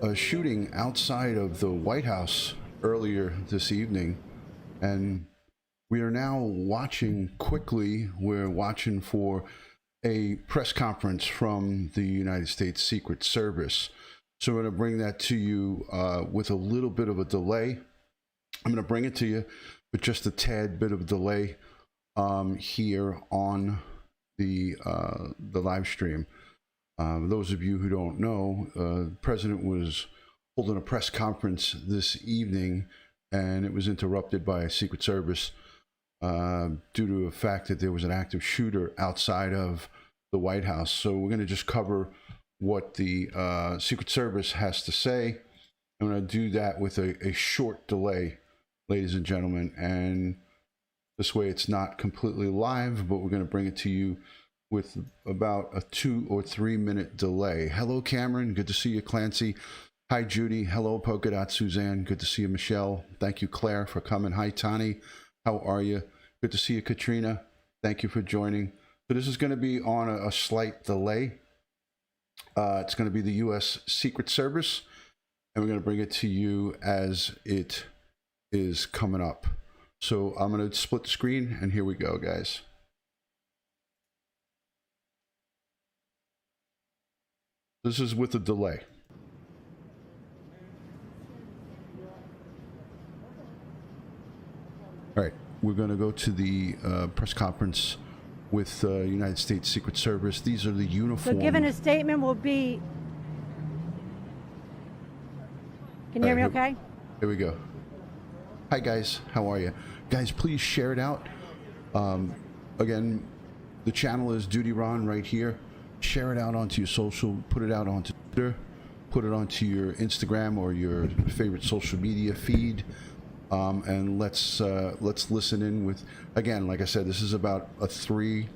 a shooting outside of the White House earlier this evening, and we are now watching quickly. We're watching for a press conference from the United States Secret Service. So I'm going to bring that to you with a little bit of a delay. I'm going to bring it to you with just a tad bit of delay here on the live stream. Those of you who don't know, the president was holding a press conference this evening, and it was interrupted by Secret Service due to the fact that there was an active shooter outside of the White House. So we're going to just cover what the Secret Service has to say. I'm going to do that with a short delay, ladies and gentlemen, and this way it's not completely live, but we're going to bring it to you with about a 2 or 3 minute delay. Hello, Cameron. Good to see you, Clancy. Hi, Judy. Hello, Polka Dot Suzanne. Good to see you, Michelle. Thank you, Claire, for coming. Hi, Tani. How are you? Good to see you, Katrina. Thank you for joining. So this is going to be on a slight delay. It's going to be the U.S. Secret Service, and we're going to bring it to you as it is coming up. So I'm going to split the screen, and here we go, guys. This is with a delay. All right, we're going to go to the press conference with United States Secret Service. These are the uniform. So given a statement will be... Can you hear me okay? Here we go. Hi, guys. How are you? Guys, please share it out. Again, the channel is DutyRon right here. Share it out onto your social, put it out onto Twitter, put it onto your Instagram or your favorite social media feed, and let's listen in with, again, like I said, this is about a 3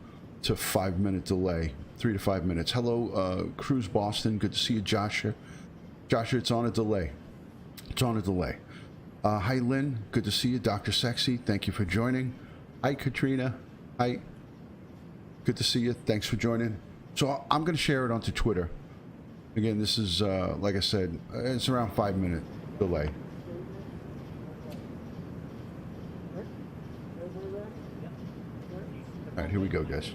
to 5 minute delay, 3 to 5 minutes. Hello, Cruz Boston, good to see you, Joshua. Joshua, it's on a delay. It's on a delay. Hi, Lynn, good to see you. Dr. Sexy, thank you for joining. Hi, Katrina. Hi, good to see you. Thanks for joining. So I'm going to share it onto Twitter. Again, this is, like I said, it's around 5 minute delay. All right, here we go, guys.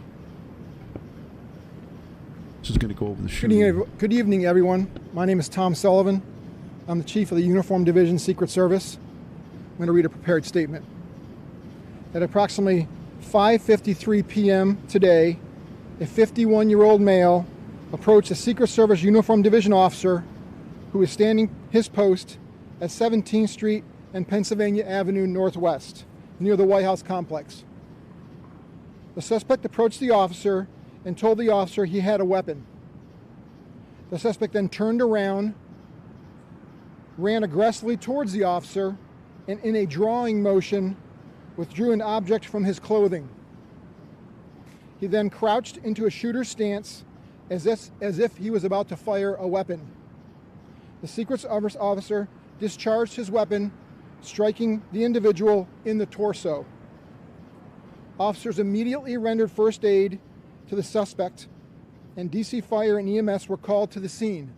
This is going to go over the shooting. Good evening, everyone. My name is Tom Sullivan. I'm the Chief of the Uniform Division Secret Service. I'm going to read a prepared statement. At approximately 5:53 p.m. today, a 51-year-old male approached a Secret Service Uniform Division officer who was standing his post at 17th Street and Pennsylvania Avenue Northwest, near the White House complex. The suspect approached the officer and told the officer he had a weapon. The suspect then turned around, ran aggressively towards the officer, and in a drawing motion, withdrew an object from his clothing. He then crouched into a shooter's stance as if he was about to fire a weapon. The Secret Service officer discharged his weapon, striking the individual in the torso. Officers immediately rendered first aid to the suspect, and DC Fire and EMS were called to the scene.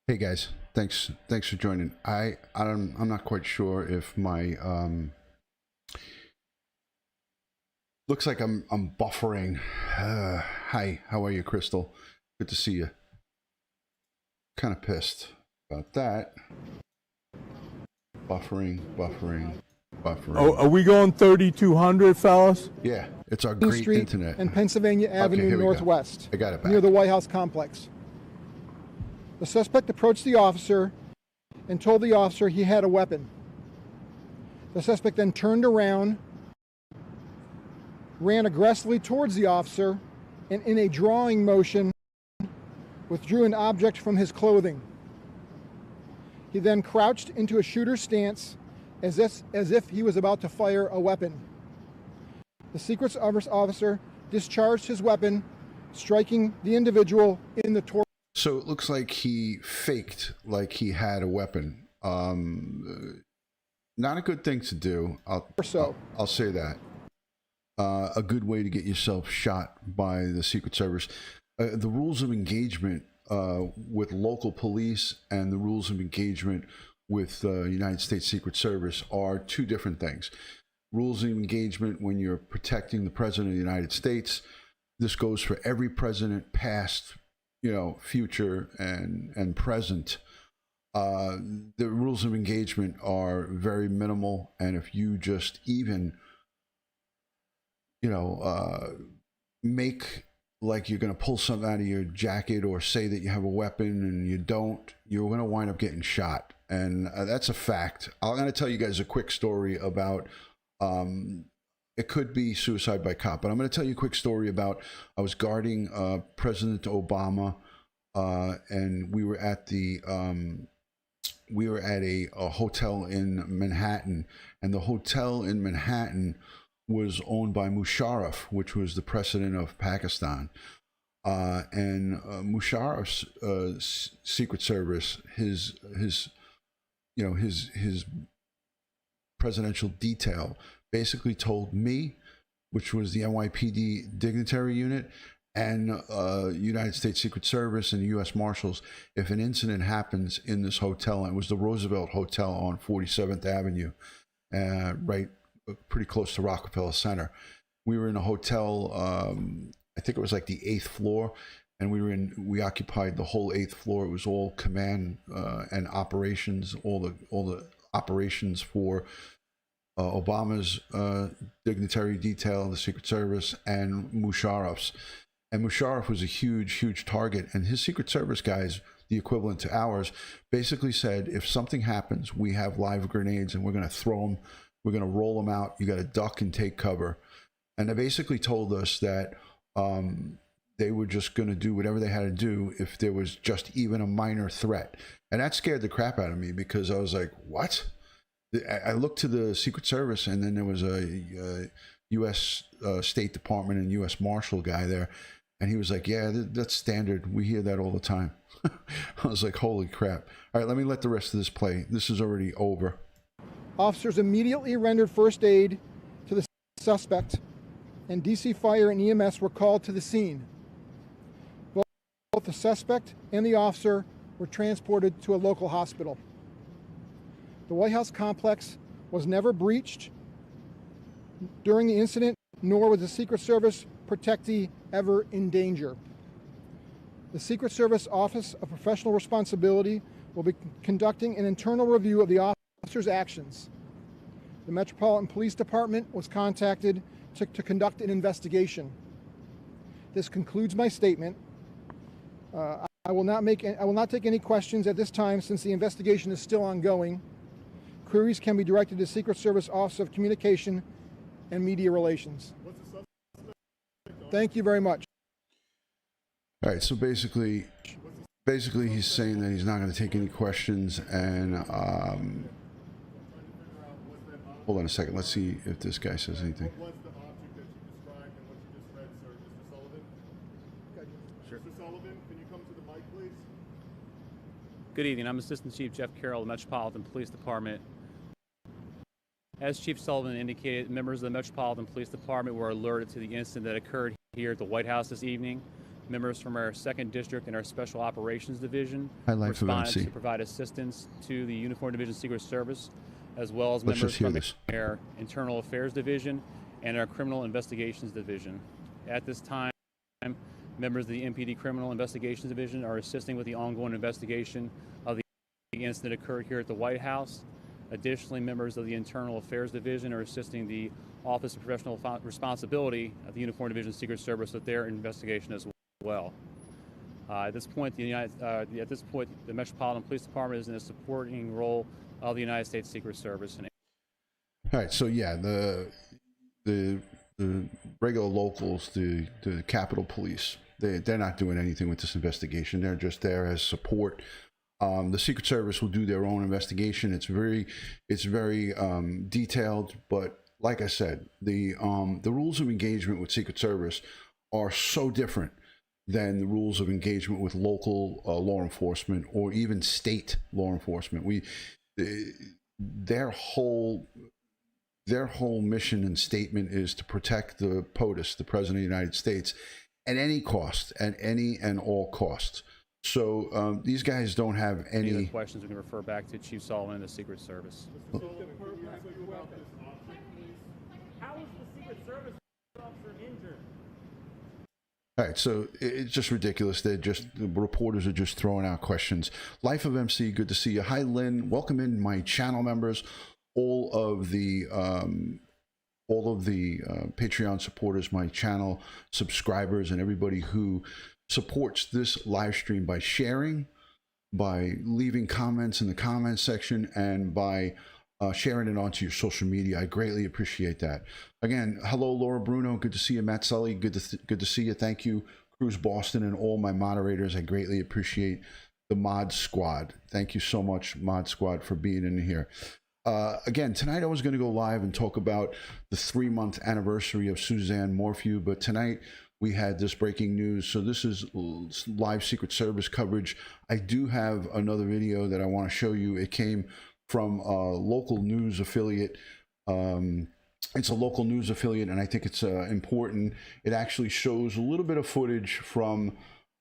Hey guys, thanks for joining. I'm not quite sure if my looks like I'm buffering. Hi, how are you, Crystal? Good to see you. Kind of pissed about that. Buffering. Oh, are we going 3200, fellas? Yeah, it's our great Street internet. and Pennsylvania Avenue Northwest. I got it back. Near the White House complex. The suspect approached the officer and told the officer he had a weapon. The suspect then turned around, ran aggressively towards the officer, and in a drawing motion, withdrew an object from his clothing. He then crouched into a shooter's stance as if he was about to fire a weapon. The Secret Service officer discharged his weapon, striking the individual in the torso. So it looks like he faked like he had a weapon. Not a good thing to do. I'll say that. A good way to get yourself shot by the Secret Service. The rules of engagement with local police and the rules of engagement with the United States Secret Service are two different things. Rules of engagement when you're protecting the President of the United States. This goes for every president, past, future and present. The rules of engagement are very minimal, and if you just even, make like you're going to pull something out of your jacket or say that you have a weapon and you don't, you're going to wind up getting shot. And that's a fact. I'm going to tell you guys a quick story about, it could be suicide by cop, but I'm going to tell you a quick story about, I was guarding President Obama, and we were at a hotel in Manhattan, and the hotel in Manhattan was owned by Musharraf, which was the president of Pakistan. And Musharraf's Secret Service, his presidential detail basically told me, which was the NYPD dignitary unit, and United States Secret Service and U.S. Marshals, if an incident happens in this hotel, and it was the Roosevelt Hotel on 47th Avenue, right pretty close to Rockefeller Center. We were in a hotel, I think it was like the 8th floor, and we occupied the whole 8th floor. It was all command and operations, all the operations for Obama's dignitary detail, the Secret Service, and Musharraf's. And Musharraf was a huge target, and his Secret Service guys, the equivalent to ours, basically said, if something happens, we have live grenades and we're going to throw them, we're going to roll them out, you got to duck and take cover. And they basically told us that they were just going to do whatever they had to do if there was just even a minor threat. And that scared the crap out of me, because I was like, what? I looked to the Secret Service, and then there was a U.S. State Department and U.S. Marshal guy there. And he was like, yeah, that's standard. We hear that all the time. I was like, holy crap. All right, let me let the rest of this play. This is already over. Officers immediately rendered first aid to the suspect, and DC Fire and EMS were called to the scene. Both the suspect and the officer were transported to a local hospital. The White House complex was never breached during the incident, nor was the Secret Service protectee ever in danger. The Secret Service Office of Professional Responsibility will be conducting an internal review of the officer's actions. The Metropolitan Police Department was contacted to conduct an investigation. This concludes my statement. I will not take any questions at this time, since the investigation is still ongoing. Queries can be directed to Secret Service Office of Communication and Media Relations. Thank you very much. All right, so basically he's saying that he's not going to take any questions, and hold on a second. Let's see if this guy says anything. What was the object that you described and what you just read, sir? Mr. Sullivan? Sure. Mr. Sullivan, can you come to the mic, please? Good evening. I'm Assistant Chief Jeff Carroll of the Metropolitan Police Department. As Chief Sullivan indicated, members of the Metropolitan Police Department were alerted to the incident that occurred here at the White House this evening. Members from our 2nd District and our Special Operations Division responded to provide assistance to the Uniform Division Secret Service, as well as members from our Internal Affairs Division and our Criminal Investigations Division. At this time, members of the MPD Criminal Investigations Division are assisting with the ongoing investigation of the incident that occurred here at the White House. Additionally, members of the Internal Affairs Division are assisting the Office of Professional Responsibility of the Uniform Division Secret Service with their investigation as well. At this point, the Metropolitan Police Department is in a supporting role of the United States Secret Service. All right, so yeah, the regular locals, the Capitol Police, they're not doing anything with this investigation. They're just there as support The Secret Service will do their own investigation. It's very detailed, but like I said, the rules of engagement with Secret Service are so different than the rules of engagement with local law enforcement or even state law enforcement. Their whole mission and statement is to protect the POTUS, the President of the United States, at any cost, at any and all costs. So these guys don't have any other questions. We can refer back to Chief Sullivan and the Secret Service. How is the Secret Service officer injured? All right, so it's just ridiculous. The reporters are just throwing out questions. Life of MC, good to see you. Hi, Lynn. Welcome in, my channel members, all of the Patreon supporters, my channel subscribers, and everybody who supports this live stream by sharing, by leaving comments in the comments section, and by sharing it onto your social media. I greatly appreciate that. Again, hello, Laura Bruno. Good to see you. Matt Sully. Good to see you. Thank you, Cruz Boston, and all my moderators. I greatly appreciate the Mod Squad. Thank you so much, Mod Squad, for being in here. Again, tonight I was going to go live and talk about the 3-month anniversary of Suzanne Morphew, but tonight we had this breaking news. So this is live Secret Service coverage. I do have another video that I want to show you. It came from a local news affiliate. It's a local news affiliate, and I think it's important. It actually shows a little bit of footage from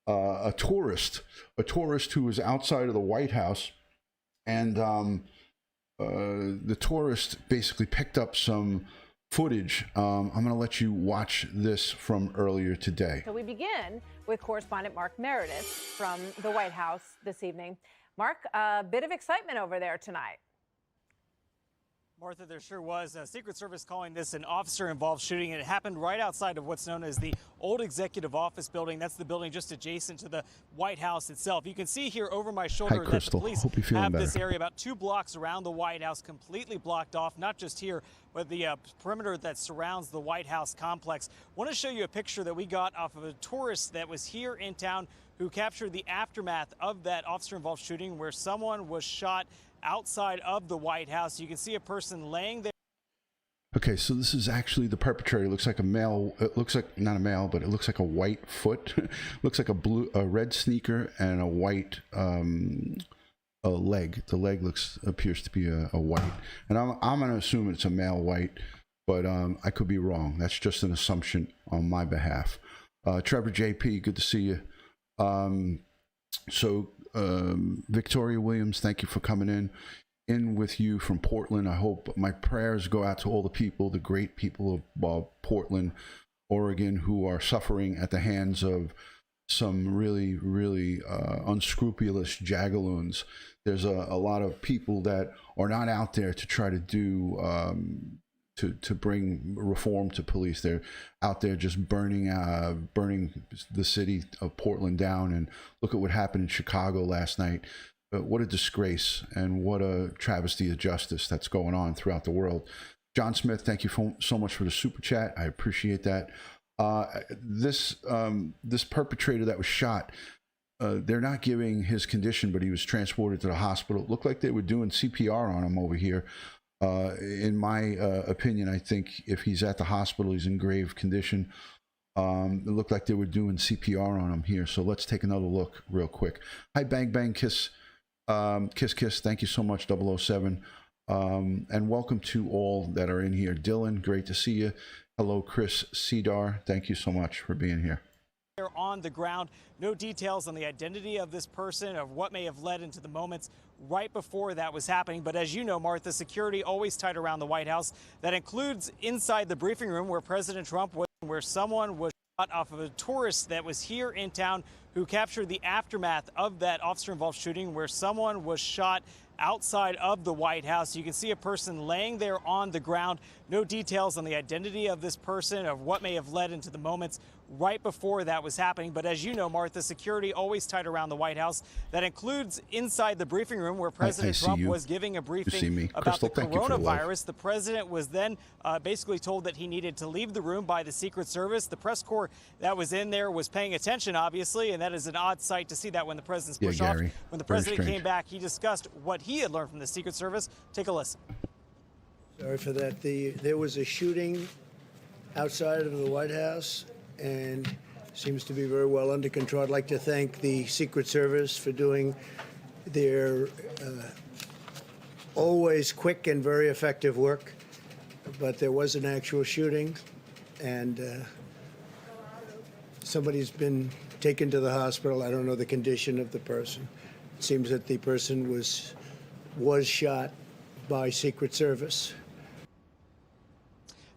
a tourist who was outside of the White House, and the tourist basically picked up some footage. I'm going to let you watch this from earlier today. So we begin with correspondent Mark Meredith from the White House this evening. Mark, a bit of excitement over there tonight. Martha, there sure was. Secret Service calling this an officer-involved shooting. It happened right outside of what's known as the old executive office building. That's the building just adjacent to the White House itself. You can see here over my shoulder that the police have this area about 2 blocks around the White House completely blocked off, not just here, but the perimeter that surrounds the White House complex. I want to show you a picture that we got off of a tourist that was here in town who captured the aftermath of that officer-involved shooting where someone was shot outside of the White House. You can see a person laying there. Okay, so this is actually the perpetrator. It looks like a male. It looks like not a male, but it looks like a white foot. Looks like a red sneaker and a white a leg. The leg appears to be a white, and I'm gonna assume it's a male white, but I could be wrong. That's just an assumption on my behalf. Trevor JP, good to see you. Victoria Williams, thank you for coming in with you from Portland. I hope my prayers go out to all the people, the great people of Portland, Oregon, who are suffering at the hands of some really, really unscrupulous jagaloons. There's a lot of people that are not out there to try to do to bring reform to police. They're out there just burning the city of Portland down. And look at what happened in Chicago last night. What a disgrace and what a travesty of justice that's going on throughout the world. John Smith, thank you so much for the super chat. I appreciate that. This perpetrator that was shot, they're not giving his condition, but he was transported to the hospital. It looked like they were doing CPR on him over here. In my opinion, I think if he's at the hospital, he's in grave condition. It looked like they were doing CPR on him here. So let's take another look real quick. Hi, Bang Bang Kiss. Kiss Kiss. Thank you so much, 007. And welcome to all that are in here. Dylan, great to see you. Hello, Chris Cedar. Thank you so much for being here. On the ground, no details on the identity of this person or what may have led into the moments right before that was happening. But as you know, Martha, security always tight around the White House. That includes inside the briefing room where President Trump was, where someone was shot off of a tourist that was here in town who captured the aftermath of that officer-involved shooting where someone was shot outside of the White House. You can see a person laying there on the ground. No details on the identity of this person or what may have led into the moments right before that was happening. But as you know, Martha, security always tight around the White House. That includes inside the briefing room where President Trump was giving a briefing about the coronavirus. The president was then basically told that he needed to leave the room by the Secret Service. The press corps that was in there was paying attention, obviously, and that is an odd sight to see that when the president's pushed off. When the president came back, he discussed what he had learned from the Secret Service. Take a listen. Sorry for that. There was a shooting outside of the White House and seems to be very well under control. I'd like to thank the Secret Service for doing their always quick and very effective work. But there was an actual shooting, and somebody's been taken to the hospital. I don't know the condition of the person. It seems that the person was shot by Secret Service.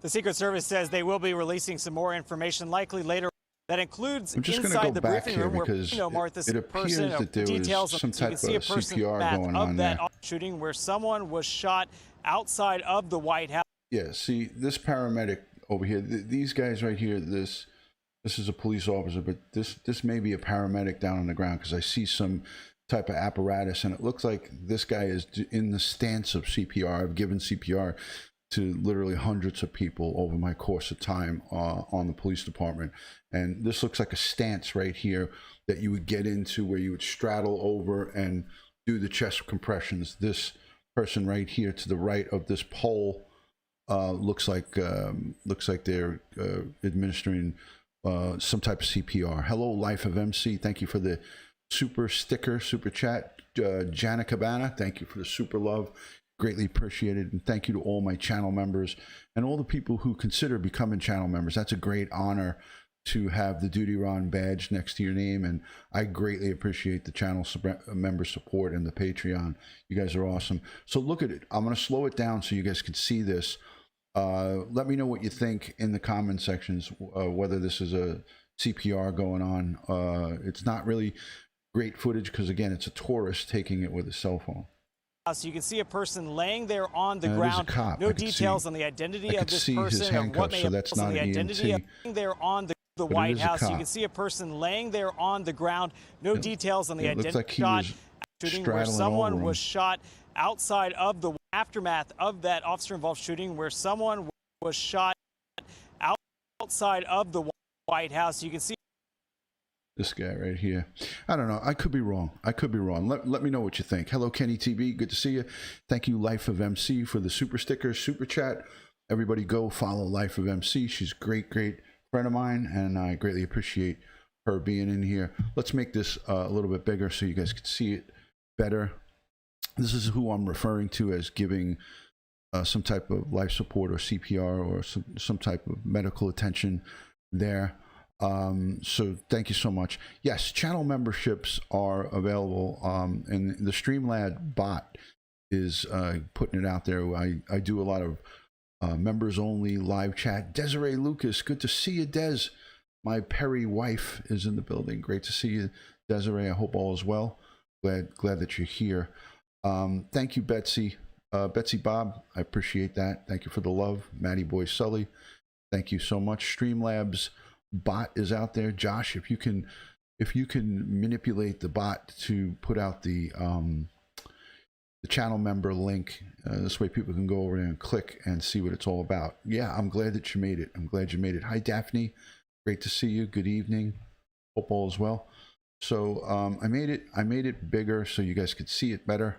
The Secret Service says they will be releasing some more information, likely later. That includes inside the briefing room where, you know, Martha's person that there details. Was some type you can see a person going of on that there. shooting where someone was shot outside of the White House. Yeah, see this paramedic over here. These guys right here. This is a police officer, but this may be a paramedic down on the ground because I see some type of apparatus, and it looks like this guy is in the stance of CPR. I've given CPR to literally hundreds of people over my course of time on the police department, and this looks like a stance right here that you would get into where you would straddle over and do the chest compressions. This person right here to the right of this pole looks like they're administering some type of CPR. Hello, Life of MC. Thank you for the super sticker, super chat. Jana Cabana, thank you for the super love. Greatly appreciated. And thank you to all my channel members and all the people who consider becoming channel members. That's a great honor to have the DutyRon badge next to your name. And I greatly appreciate the channel member support and the Patreon. You guys are awesome. So look at it. I'm going to slow it down so you guys can see this. Let me know what you think in the comment sections, whether this is a CPR going on. It's not really great footage because, again, it's a tourist taking it with a cell phone. So you can see a person laying there on the ground. No details on the identity of this person or what may have been on the identity of there on the White House. You can see a person laying there on the ground. No details on the identity. Shooting where someone was shot outside of the aftermath of that officer-involved shooting where someone was shot outside of the White House. You can see this guy right here. I don't know. I could be wrong. Let me know what you think. Hello, Kenny TV. Good to see you. Thank you, Life of MC, for the super sticker, super chat. Everybody go follow Life of MC. She's a great friend of mine, and I greatly appreciate her being in here. Let's make this a little bit bigger so you guys can see it better. This is who I'm referring to as giving some type of life support or CPR or some type of medical attention there. So thank you so much. Yes, channel memberships are available, and the Streamlab bot is putting it out there. I do a lot of members only live chat. Desiree Lucas, good to see you, Des. My Perry wife is in the building. Great to see you, Desiree. I hope all is well. Glad that you're here. Thank you, Betsy. Betsy Bob, I appreciate that. Thank you for the love. Matty Boy Sully, thank you so much. Streamlabs bot is out there. Josh, if you can manipulate the bot to put out the channel member link, this way people can go over there and click and see what it's all about. Yeah, I'm glad that you made it. Hi, Daphne. Great to see you. Good evening. Hope all is well. So I made it bigger so you guys could see it better.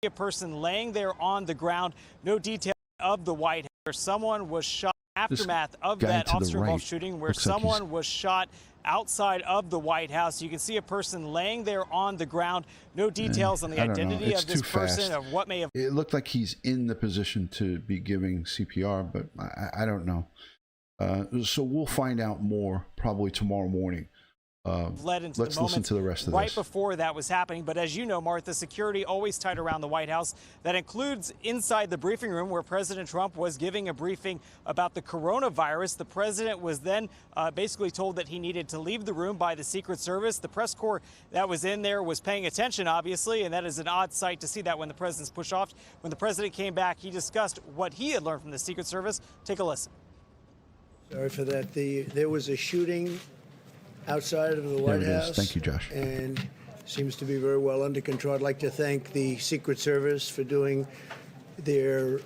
A person laying there on the ground. No detail of the White House where someone was shot. Aftermath of that officer-involved shooting where someone was shot outside of the White House. You can see a person laying there on the ground. No details on the identity of this person or what may have. It looked like he's in the position to be giving CPR, but I don't know. So we'll find out more probably tomorrow morning. Let's listen to the rest of this. Before that was happening. But as you know, Martha, security always tight around the White House. That includes inside the briefing room where President Trump was giving a briefing about the coronavirus. The president was then basically told that he needed to leave the room by the Secret Service. The press corps that was in there was paying attention, obviously, and that is an odd sight to see that when the president's pushed off. When the president came back, he discussed what he had learned from the Secret Service. Take a listen. Sorry for that. There was a shooting outside of the White There it is. House. Thank you, Josh. And seems to be very well under control. I'd like to thank the Secret Service for doing their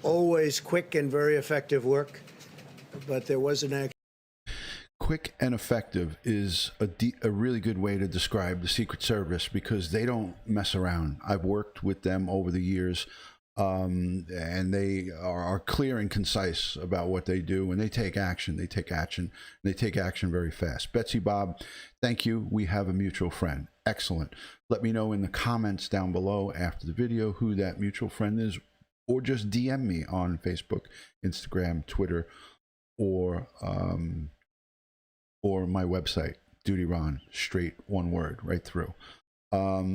always quick and very effective work. But there was an act. Quick and effective is a really good way to describe the Secret Service, because they don't mess around. I've worked with them over the years, and they are clear and concise about what they do, and they take action. They take action. They take action very fast. Betsy Bob, thank you. We have a mutual friend. Excellent. Let me know in the comments down below after the video who that mutual friend is, or just DM me on Facebook, Instagram, Twitter, or my website, DutyRon, straight one word, right through.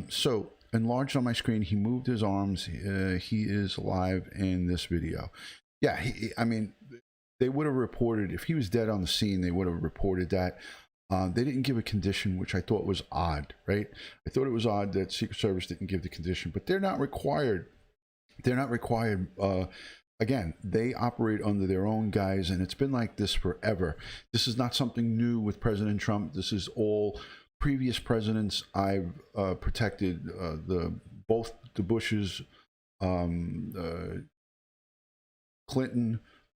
So enlarged on my screen, he moved his arms. He is alive in this video. Yeah, I mean, they would have reported, if he was dead on the scene, they would have reported that. They didn't give a condition, which I thought was odd, right? I thought it was odd that Secret Service didn't give the condition, but they're not required. They're not required. Again, they operate under their own guise, and it's been like this forever. This is not something new with President Trump. This is all previous presidents. I've protected both the Bushes, Clinton,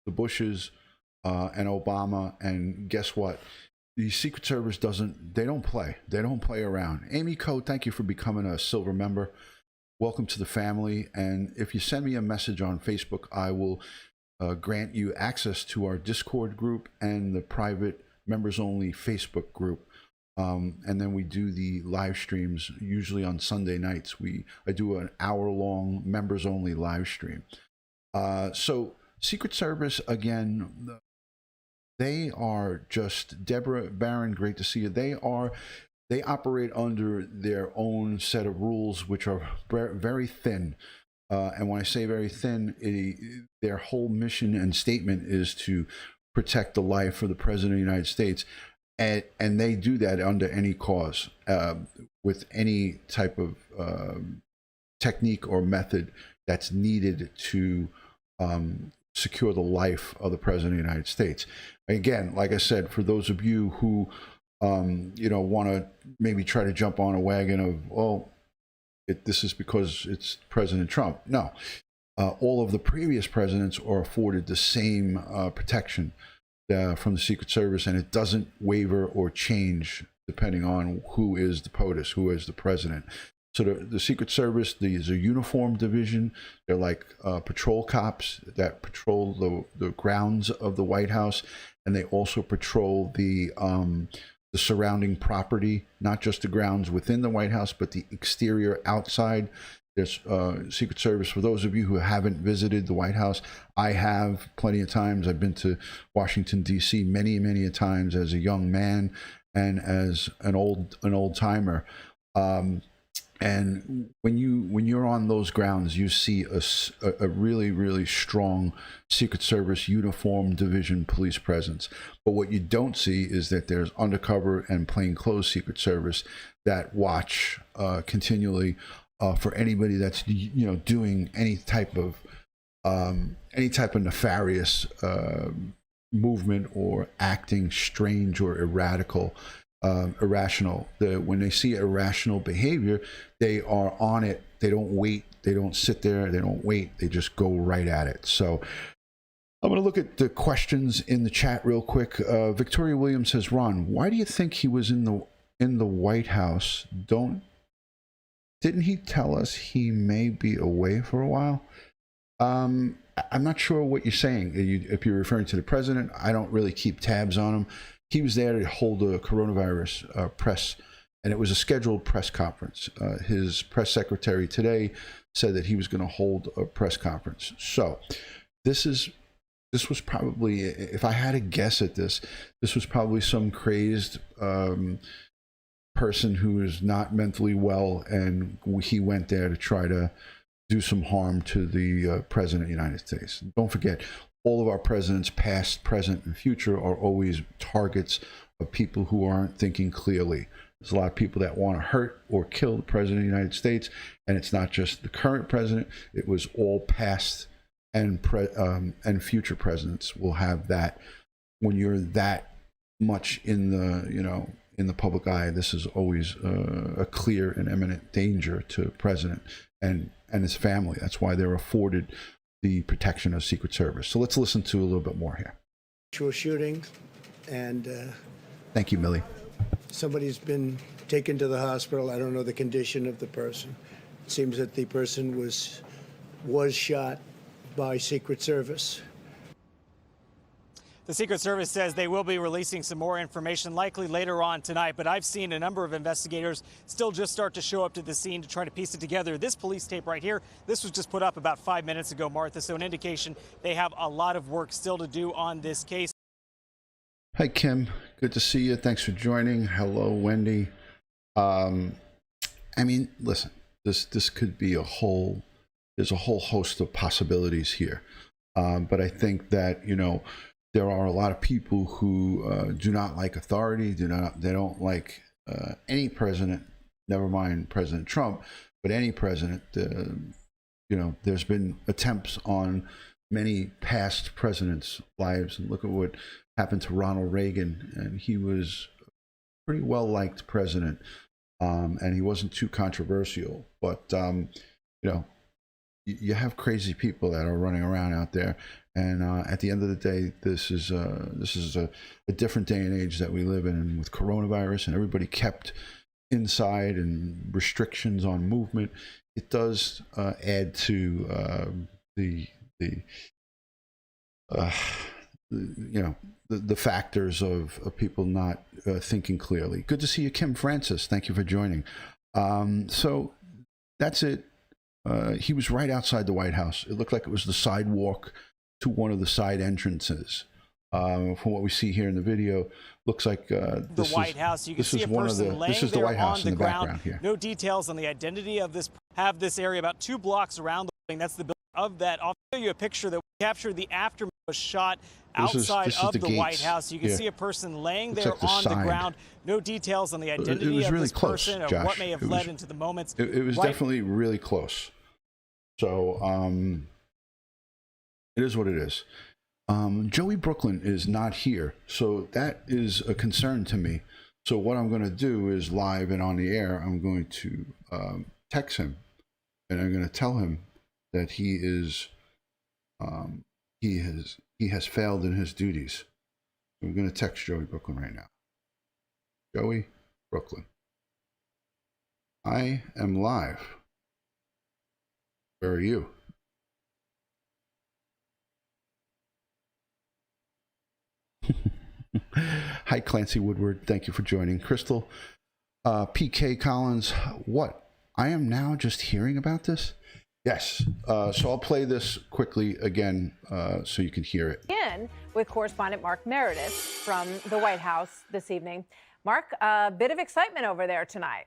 the Bushes, and Obama. And guess what? The Secret Service they don't play. They don't play around. Amy Coe, thank you for becoming a silver member. Welcome to the family. And if you send me a message on Facebook, I will grant you access to our Discord group and the private members only Facebook group. And then we do the live streams usually on Sunday nights. I do an hour-long members only live stream. So Secret Service, again, they are just, Deborah Barron, great to see you. They operate under their own set of rules, which are very thin. And when I say very thin, their whole mission and statement is to protect the life of the President of the United States. And they do that under any cause, with any type of technique or method that's needed to secure the life of the President of the United States. Again, like I said, for those of you who want to maybe try to jump on a wagon of, this is because it's President Trump. No, all of the previous presidents are afforded the same protection from the Secret Service, and it doesn't waver or change depending on who is the POTUS, who is the president. So the Secret Service, is a uniformed division. They're like patrol cops that patrol the grounds of the White House, and they also patrol the surrounding property, not just the grounds within the White House, but the exterior outside. There's Secret Service. For those of you who haven't visited the White House, I have plenty of times. I've been to Washington, D.C. many a times as a young man and as an old timer. And when you're on those grounds, you see a really strong Secret Service uniform division police presence. But what you don't see is that there's undercover and plainclothes Secret Service that watch continually for anybody that's doing any type of nefarious movement or acting strange or irrational. When they see irrational behavior, they are on it. They don't wait. They don't sit there. They don't wait. They just go right at it. So I'm going to look at the questions in the chat real quick. Victoria Williams says, Ron, why do you think he was in the White House? Didn't he tell us he may be away for a while? I'm not sure what you're saying. If you're referring to the president, I don't really keep tabs on him. He was there to hold a coronavirus press, and it was a scheduled press conference. His press secretary today said that he was going to hold a press conference. So this was probably, if I had to guess at this was probably some crazed person who is not mentally well, and he went there to try to do some harm to the President of the United States. Don't forget, all of our presidents, past, present, and future, are always targets of people who aren't thinking clearly. There's a lot of people that want to hurt or kill the President of the United States, and it's not just the current president. It was all past and future presidents will have that. When you're that much in the, in the public eye. This is always a clear and imminent danger to the president and his family. That's why they're afforded the protection of Secret Service. So let's listen to a little bit more here. Actual shooting, and Thank you, Millie. somebody's been taken to the hospital. I don't know the condition of the person. It seems that the person was shot by Secret Service. The Secret Service says they will be releasing some more information likely later on tonight, but I've seen a number of investigators still just start to show up to the scene to try to piece it together. This police tape right here, this was just put up about 5 minutes ago, Martha, so an indication they have a lot of work still to do on this case. Hi, Kim. Good to see you. Thanks for joining. Hello, Wendy. I mean, listen, this could be there's a whole host of possibilities here. But I think that, there are a lot of people who do not like authority, they don't like any president, never mind President Trump, but any president. There's been attempts on many past presidents' lives, and look at what happened to Ronald Reagan, and he was a pretty well-liked president, and he wasn't too controversial, but you have crazy people that are running around out there. And at the end of the day, this is a different day and age that we live in. And with coronavirus and everybody kept inside and restrictions on movement, it does add to the factors of people not thinking clearly. Good to see you, Kim Francis. Thank you for joining. So that's it. He was right outside the White House. It looked like it was the sidewalk to one of the side entrances. From what we see here in the video, looks like the White House. You can see a person laying there on the ground. No details on the identity of this. Have this area about 2 blocks around the building. That's the building of that. I'll show you a picture that captured the aftermath was shot outside of the White House. You can see a person laying there on the ground. No details on the identity of this person or what may have led into the moments. It was definitely really close. So it is what it is. Joey Brooklyn is not here, so that is a concern to me. So what I'm going to do is live and on the air, I'm going to text him, and I'm going to tell him that he has failed in his duties. I'm going to text Joey Brooklyn right now. Joey Brooklyn, I am live. Where are you? Hi, Clancy Woodward. Thank you for joining. Crystal, PK Collins, what? I am now just hearing about this? Yes. So I'll play this quickly again so you can hear it. In with correspondent Mark Meredith from the White House this evening. Mark, a bit of excitement over there tonight.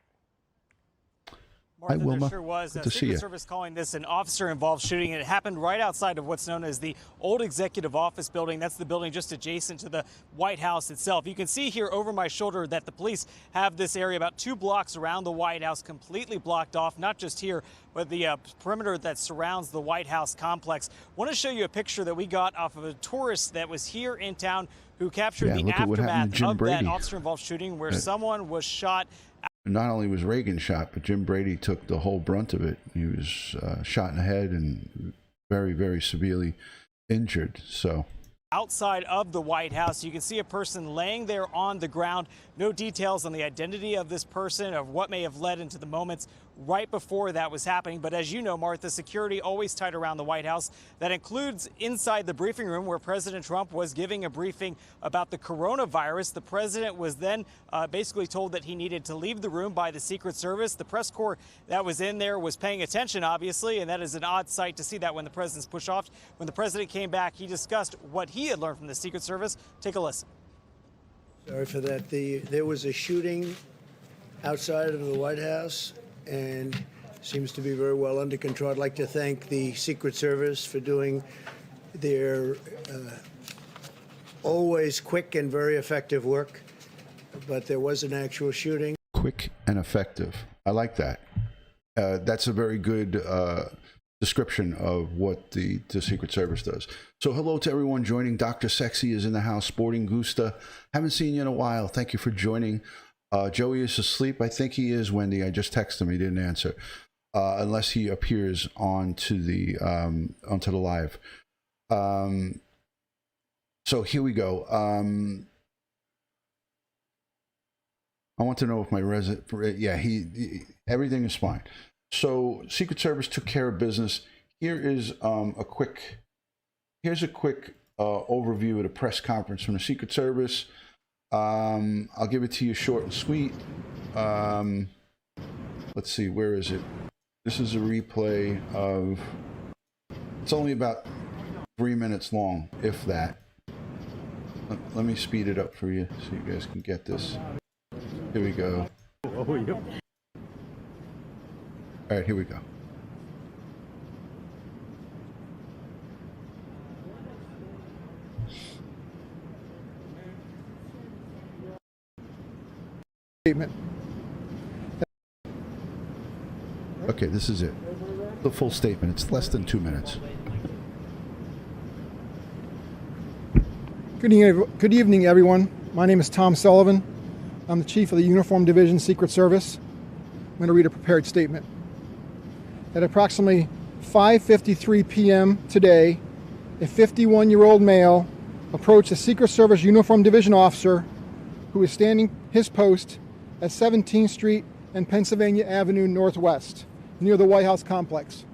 Martha, Hi, Wilma. there sure was. Good to see Secret you. Service calling this an officer-involved shooting, and it happened right outside of what's known as the old executive office building. That's the building just adjacent to the White House itself. You can see here over my shoulder that the police have this area about 2 blocks around the White House completely blocked off, not just here, but the perimeter that surrounds the White House complex. I want to show you a picture that we got off of a tourist that was here in town who captured the aftermath of that officer-involved shooting where someone was shot. Not only was Reagan shot, but Jim Brady took the whole brunt of it. He was shot in the head and very, very severely injured. So outside of the White House, you can see a person laying there on the ground. No details on the identity of this person or what may have led into the moments right before that was happening. But as you know, Martha, security always tight around the White House. That includes inside the briefing room where President Trump was giving a briefing about the coronavirus. The president was then basically told that he needed to leave the room by the Secret Service. The press corps that was in there was paying attention, obviously, and that is an odd sight to see that when the president's pushed off. When the president came back, he discussed what he had learned from the Secret Service. Take a listen. Sorry for that. There was a shooting outside of the White House and seems to be very well under control. I'd like to thank the Secret Service for doing their always quick and very effective work. But there was an actual shooting. Quick and effective. I like that. That's a very good description of what the Secret Service does. So hello to everyone joining. Dr. Sexy is in the house, sporting Gusta. Haven't seen you in a while. Thank you for joining. Joey is asleep. I think he is, Wendy. I just texted him. He didn't answer. Unless he appears onto the live. So here we go. I want to know if my everything is fine. So Secret Service took care of business. Here's a quick overview of the press conference from the Secret Service. I'll give it to you short and sweet. Let's see, where is it? This is a replay of, it's only about 3 minutes long, if that. Let me speed it up for you so you guys can get this. Here we go. All right, here we go. Statement. Okay, this is it. The full statement. It's less than 2 minutes. Good evening, everyone. My name is Tom Sullivan. I'm the Chief of the Uniform Division Secret Service. I'm going to read a prepared statement. At approximately 5:53 p.m. today, a 51-year-old male approached a Secret Service Uniform Division officer who was standing his post at 17th Street and Pennsylvania Avenue Northwest, near the White House complex.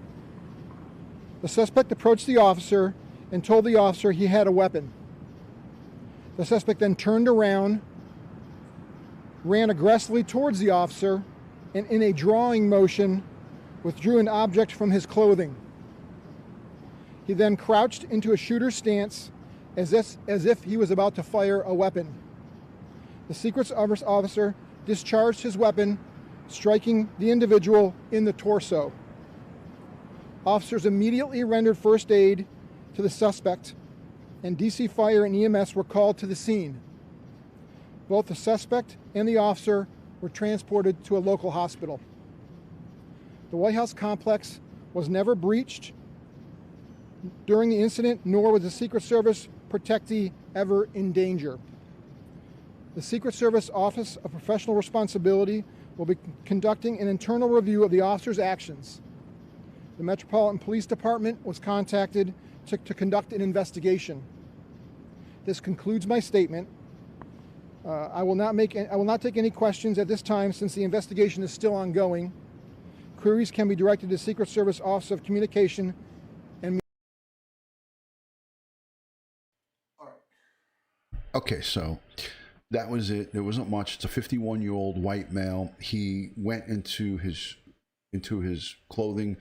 The suspect approached the officer and told the officer he had a weapon. The suspect then turned around, ran aggressively towards the officer, and in a drawing motion, withdrew an object from his clothing. He then crouched into a shooter's stance as if he was about to fire a weapon. The Secret Service officer discharged his weapon, striking the individual in the torso. Officers immediately rendered first aid to the suspect, and DC Fire and EMS were called to the scene. Both the suspect and the officer were transported to a local hospital. The White House complex was never breached during the incident, nor was the Secret Service protectee ever in danger. The Secret Service Office of Professional Responsibility will be conducting an internal review of the officer's actions. The Metropolitan Police Department was contacted to conduct an investigation. This concludes my statement. I will not take any questions at this time since the investigation is still ongoing. Queries can be directed to Secret Service Office of Communication and. Okay, so that was it. There wasn't much. It's a 51-year-old white male. He went into his clothing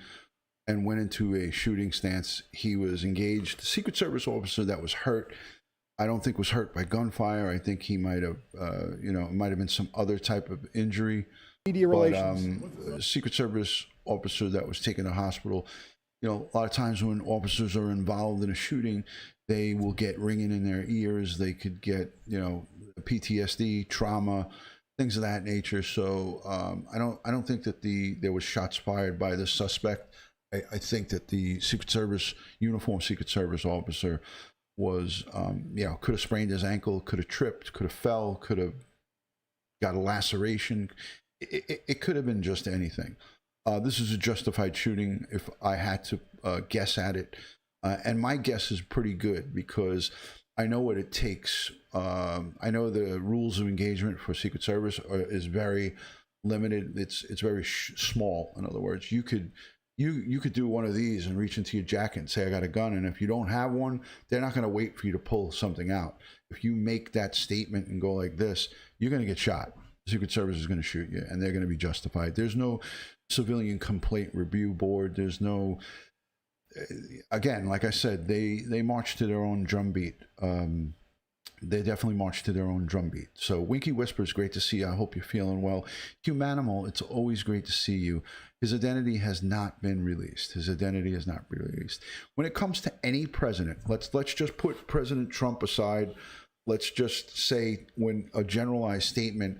and went into a shooting stance. He was engaged. The Secret Service officer that was hurt, I don't think was hurt by gunfire. I think he might have, it might have been some other type of injury. Media relations. Secret Service officer that was taken to hospital. A lot of times when officers are involved in a shooting, they will get ringing in their ears. They could get, PTSD, trauma, things of that nature. So I don't think that there was shots fired by the suspect. I think that the Secret Service, uniformed Secret Service officer was, could have sprained his ankle, could have tripped, could have fell, could have got a laceration. It could have been just anything. This is a justified shooting if I had to guess at it. And my guess is pretty good because I know what it takes. I know the rules of engagement for Secret Service is very limited. It's very small. In other words, you could do one of these and reach into your jacket and say, I got a gun. And if you don't have one, they're not going to wait for you to pull something out. If you make that statement and go like this, you're going to get shot. The Secret Service is going to shoot you and they're going to be justified. There's no civilian complaint review board. There's no, again, like I said, they march to their own drumbeat. They definitely march to their own drumbeat. So Winky Whispers, great to see you. I hope you're feeling well. Humanimal, it's always great to see you. His identity has not been released. His identity is not released. When it comes to any president, let's just put President Trump aside. Let's just say when a generalized statement,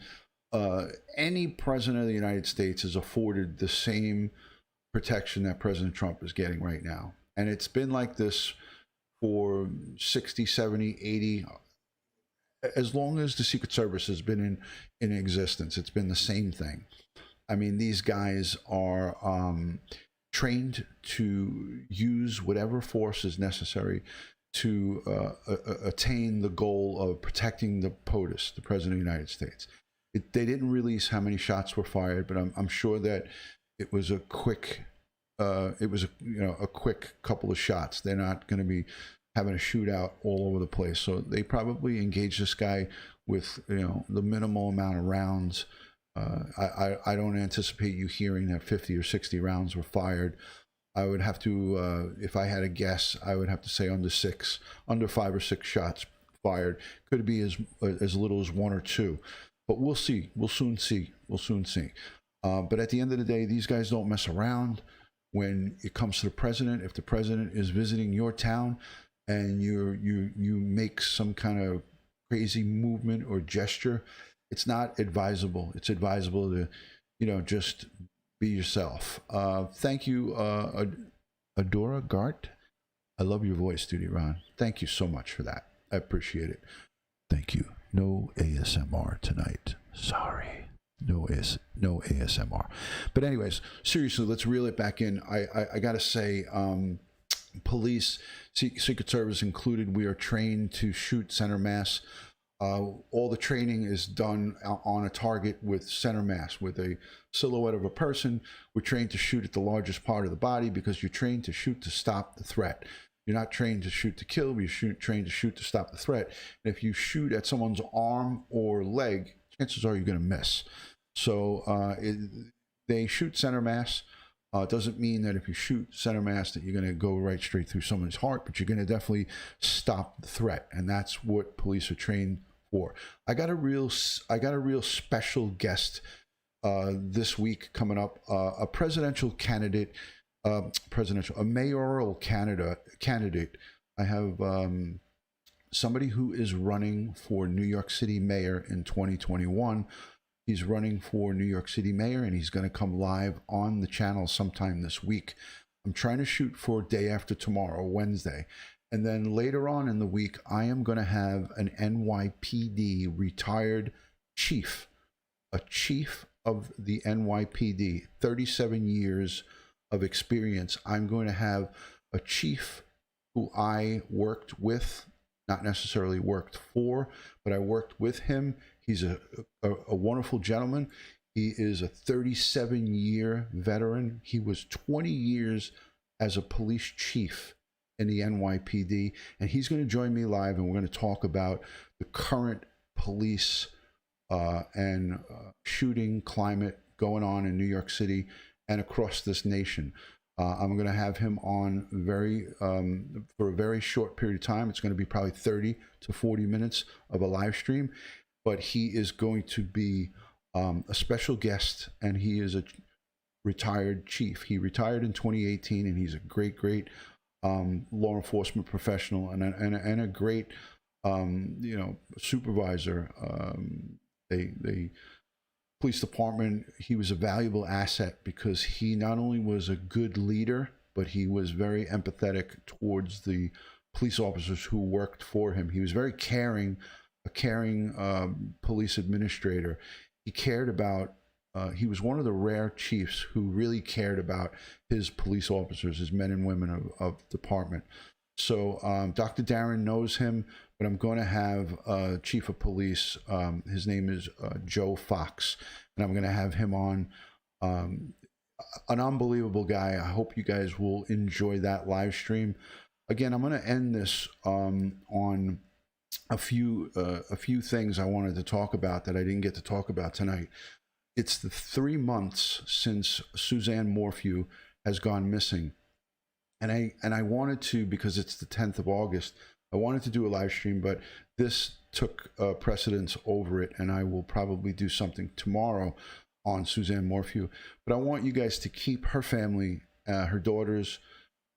any president of the United States is afforded the same protection that President Trump is getting right now. And it's been like this for 60, 70, 80, as long as the Secret Service has been in existence. It's been the same thing. I mean, these guys are trained to use whatever force is necessary to attain the goal of protecting the POTUS, the President of the United States. They didn't release how many shots were fired, but I'm sure that it was a quick, a quick couple of shots. They're not going to be having a shootout all over the place. So they probably engaged this guy with, the minimal amount of rounds. I don't anticipate you hearing that 50 or 60 rounds were fired. I would have to, if I had a guess, I would have to say under 5 or 6 shots fired. Could be as little as 1 or 2, but we'll see. We'll soon see. But at the end of the day, these guys don't mess around when it comes to the president. If the president is visiting your town and you make some kind of crazy movement or gesture, it's not advisable. It's advisable to, just be yourself. Thank you, Adora Gart. I love your voice, DutyRon. Thank you so much for that. I appreciate it. Thank you. No ASMR tonight. Sorry. No ASMR. But anyways, seriously, let's reel it back in. I gotta say, police, Secret Service included, we are trained to shoot center mass. All the training is done on a target with center mass, with a silhouette of a person. We're trained to shoot at the largest part of the body because you're trained to shoot to stop the threat. You're not trained to shoot to kill, you're trained to shoot to stop the threat. And if you shoot at someone's arm or leg, chances are you're going to miss. So they shoot center mass. It doesn't mean that if you shoot center mass that you're going to go right straight through someone's heart, but you're going to definitely stop the threat. And that's what police are trained for. I got a real special guest this week coming up, a presidential candidate, a mayoral candidate. I have somebody who is running for New York City mayor in 2021. He's running for New York City mayor, and he's going to come live on the channel sometime this week. I'm trying to shoot for day after tomorrow, Wednesday. And then later on in the week, I am going to have an NYPD retired chief, a chief of the NYPD, 37 years of experience. I'm going to have a chief who I worked with, not necessarily worked for, but I worked with him. He's a wonderful gentleman. He is a 37-year veteran. He was 20 years as a police chief in the NYPD, and he's going to join me live, and we're going to talk about the current police and shooting climate going on in New York City and across this nation. I'm going to have him on for a very short period of time. It's going to be probably 30 to 40 minutes of a live stream, but he is going to be a special guest, and he is a retired chief. He retired in 2018, and he's a great law enforcement professional and a great supervisor. The police department, he was a valuable asset because he not only was a good leader, but he was very empathetic towards the police officers who worked for him. He was very caring, a caring police administrator. He cared about, he was one of the rare chiefs who really cared about his police officers, his men and women of the department. So Dr. Darren knows him, but I'm going to have chief of police. His name is Joe Fox, and I'm going to have him on. An unbelievable guy. I hope you guys will enjoy that live stream. Again, I'm going to end this on a few things I wanted to talk about that I didn't get to talk about tonight. It's the 3 months since Suzanne Morphew has gone missing. And I wanted to, because it's the 10th of August, I wanted to do a live stream, but this took precedence over it, and I will probably do something tomorrow on Suzanne Morphew. But I want you guys to keep her family, her daughters,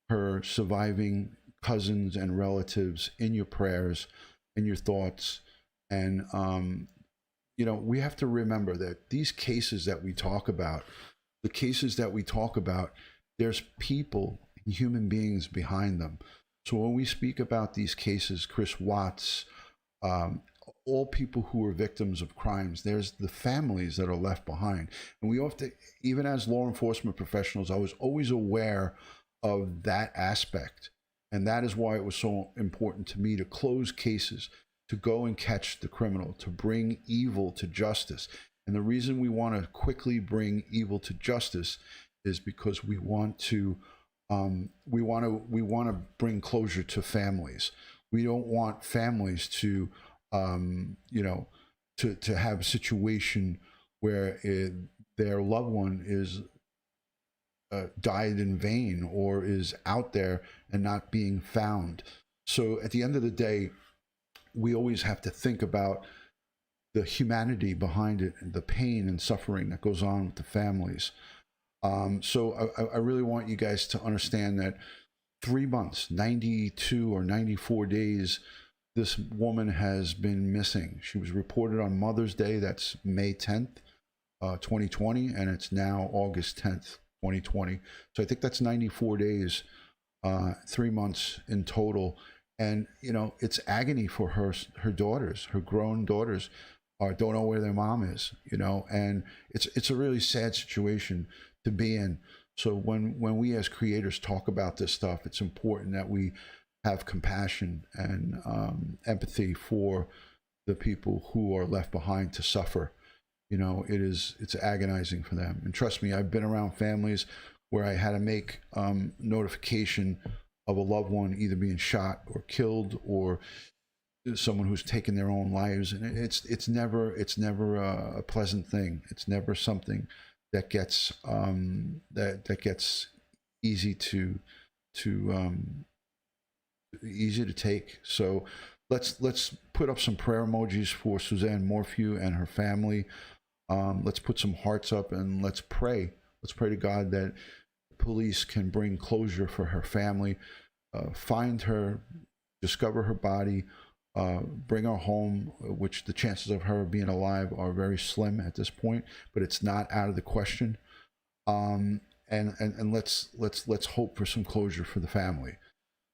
her surviving cousins and relatives in your prayers, in your thoughts. And, we have to remember that these cases that we talk about, the cases that we talk about, there's people, human beings behind them. So when we speak about these cases, Chris Watts, all people who are victims of crimes, there's the families that are left behind. And we have to, even as law enforcement professionals, I was always aware of that aspect. And that is why it was so important to me to close cases, to go and catch the criminal, to bring evil to justice. And the reason we want to quickly bring evil to justice is because we want to bring closure to families. We don't want families to to have a situation where their loved one is died in vain or is out there and not being found. So at the end of the day, we always have to think about the humanity behind it and the pain and suffering that goes on with the families. So I really want you guys to understand that 3 months, 92 or 94 days, this woman has been missing. She was reported on Mother's Day, that's May 10th, 2020, and it's now August 10th, 2020. So I think that's 94 days, 3 months in total. And, you know, it's agony for her daughters, her grown daughters, don't know where their mom is, you know, and it's a really sad situation to be in. So when we as creators talk about this stuff, it's important that we have compassion and empathy for the people who are left behind to suffer. You know, it's agonizing for them. And trust me, I've been around families where I had to make notification of a loved one either being shot or killed, or someone who's taken their own lives, and it's never a pleasant thing. It's never something that gets that gets easy to take. So let's put up some prayer emojis for Suzanne Morphew and her family. Let's put some hearts up and let's pray. Let's pray to God that police can bring closure for her family, find her, discover her body, bring her home, which the chances of her being alive are very slim at this point, but it's not out of the question. And let's hope for some closure for the family.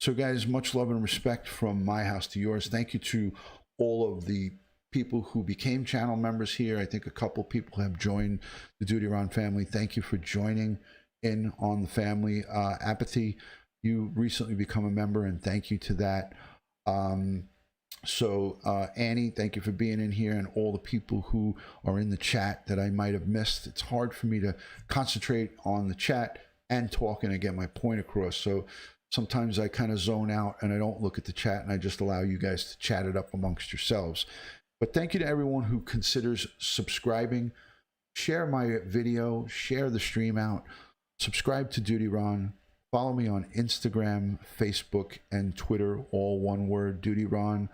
So guys, much love and respect from my house to yours. Thank you to all of the people who became channel members here. I think a couple people have joined the DutyRon family. Thank you for joining in on the family. Apathy, you recently become a member, and thank you to that. Annie, thank you for being in here, and all the people who are in the chat that I might have missed. It's hard for me to concentrate on the chat and talking and get my point across. So sometimes I kind of zone out and I don't look at the chat, and I just allow you guys to chat it up amongst yourselves. But thank you to everyone who considers subscribing. Share my video, share the stream out, subscribe to DutyRon, follow me on Instagram, Facebook, and Twitter, all one word, DutyRon,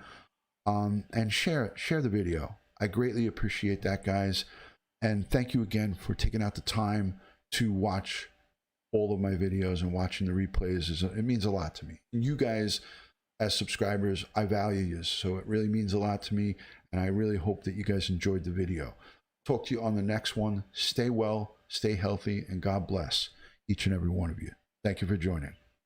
and share the video. I greatly appreciate that, guys. And thank you again for taking out the time to watch all of my videos and watching the replays. It means a lot to me. And you guys, as subscribers, I value you, so it really means a lot to me, and I really hope that you guys enjoyed the video. Talk to you on the next one. Stay well, stay healthy, and God bless each and every one of you. Thank you for joining.